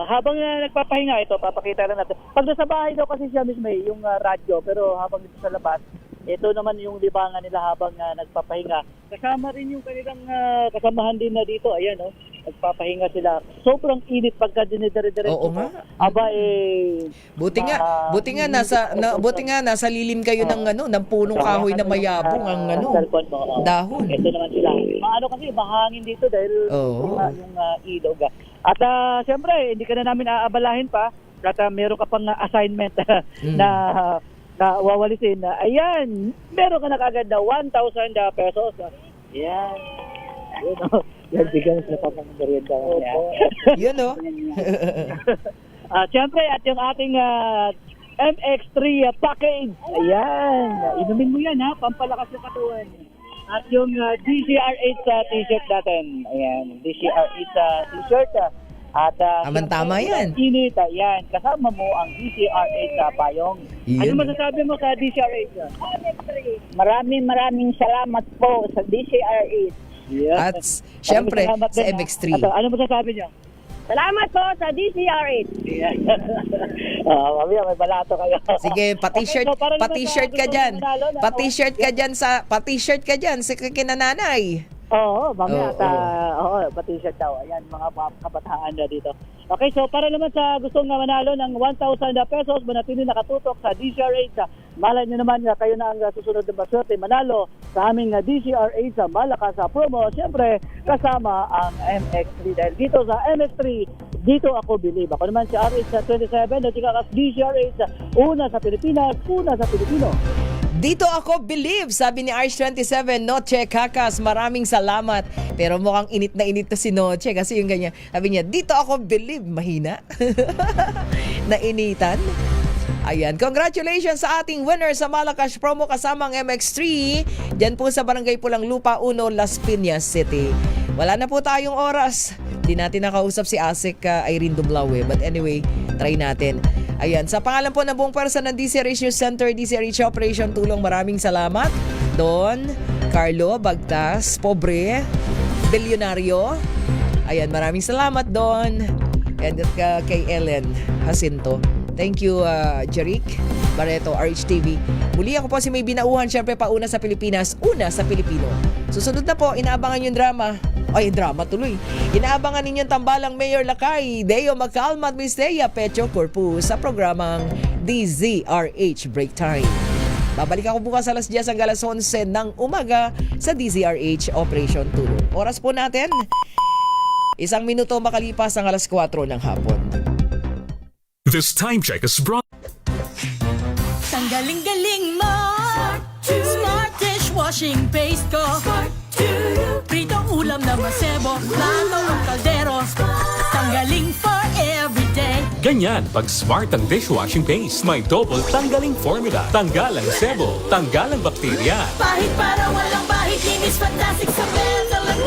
Habang nagpapahinga ito, papakita lang natin. Pag nasa bahay daw kasi siya mismo yung radyo, pero habang ito sa labas, ito naman yung libangan nila habang nagpapahinga. Kasama rin yung kanilang kasamahan din na dito. Ayan, nagpapahinga sila. Sobrang init pagka dinidire-diretso. Oo nga. Aba Buti nga nasa lilim kayo ng punong kahoy na mayabong ang dahon. Ito naman sila. Maano kasi mahangin dito dahil yung ilog. At siyempre, hindi ka na namin aabalahin pa at meron ka pang assignment na wawalisin. Ayan, meron ka na kagad na 1,000 pesos. Ayan. Yan, bigyan sa pamamarienda. Yun o. Siyempre, at yung ating MX3 package. Ayan. Inumin mo yan, ha? Pampalakas ng katawan. At yung DCRH t-shirt natin. Ayan. DCRH t-shirt. At tama yan. Init. Ayan. Kasama mo ang DCRH payong. Ano masasabi mo sa DCRH? Maraming salamat po sa DCRH. Yeah. At syempre sa MX3. Ano masasabi niyo? Salamat po sa DCRH. Mamaya may balato kayo. Sige, pa-t-shirt ka diyan. Pa-t-shirt ka diyan sa kinananay. Oo, mamaya pa-t-shirt daw. Ayan, mga kabataan na dito. Okay, so para naman sa gustong manalo ng 1,000 pesos, manatili nakatutok sa DCRH. Malay nyo naman kayo na ang susunod na maswerte manalo sa aming DCRH sa Malakas promo. Siyempre, kasama ang MX3. Dahil dito sa MX3, dito ako believe. Ako naman si RH27 at ikakas DCRH. Una sa Pilipinas, una sa Pilipino. Dito ako believe, sabi ni RH27, Noche Kakas, maraming salamat. Pero mukhang init na init to si Noche kasi yung ganyan. Sabi niya, dito ako believe, mahina. Nainitan. Ayan, congratulations sa ating winner sa Malakas promo kasamang MX3. Diyan po sa Barangay Pulang Lupa 1, Las Piñas City. Wala na po tayong oras. Di natin nakausap si Asik Irene Dublawe. But anyway, try natin. Ayan, sa pangalan po ng buong person ng DCRH News Center, DCRH Operation Tulong, maraming salamat. Don, Carlo, Bagtas, Pobre, Bilyonaryo. Ayan, maraming salamat Don. And kay Ellen Jacinto. Thank you, Jeric Barreto, RHTV. Muli ako po si May Binauhan, syempre pauna sa Pilipinas, una sa Pilipino. Susunod na po, inaabangan yung drama. Ay, drama tuloy. Inaabangan ninyong tambalang Mayor Lakay, Deo Macalma at Miss Dea Pecho Corpus sa programang DZRH Break Time. Babalik ako bukas alas 10 hanggang alas 11 ng umaga sa DZRH Operation Tulong. Oras po natin, 1 minuto makalipas ang alas 4 ng hapon. This time check is brought. Ang galing-galing mo! Smart dishwashing paste ko! Pritong ulam na masebo, plato ng kaldero. Tanggaling for everyday. Ganyan pag smart ang dishwashing paste. May double tanggaling formula. Tanggal ang sebo, tanggal ang bakterya. Pahit para walang bahid, linis fantastic sa mental at